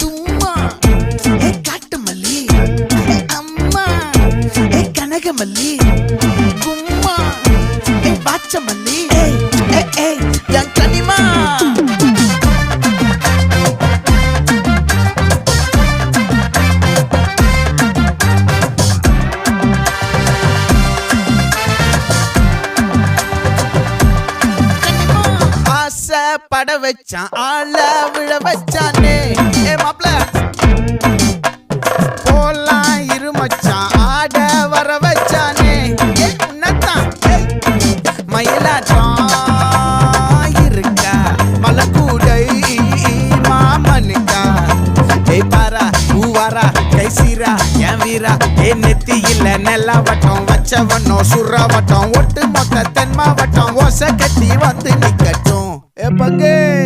தும்மா ஏ காட்டு மல்லி அம்மா ஏ கனகமல்லி கும்மா ஏ பாச்ச மல்லி என் கனிமா பட வச்சான் ஆள விழ வச்சானே ஏ மாப்ள போலாம் இருமச்சான் ஆட வர வச்சானே ஏ உன்னத்தான் மயிலாட்டம் இருக்கா மலக்கூடை மாமனுக்கா ஏய் பாரா பூவாரா கைசீரா என் வீரா ஏ நெத்தி இல்ல நெல்லா வட்டம் வச்சவனோ சுறா வட்டம் ஒட்டு மொத்த தென் மாவட்டம் ஓசை கட்டி வந்து நிக்கட்டும். É pra quem?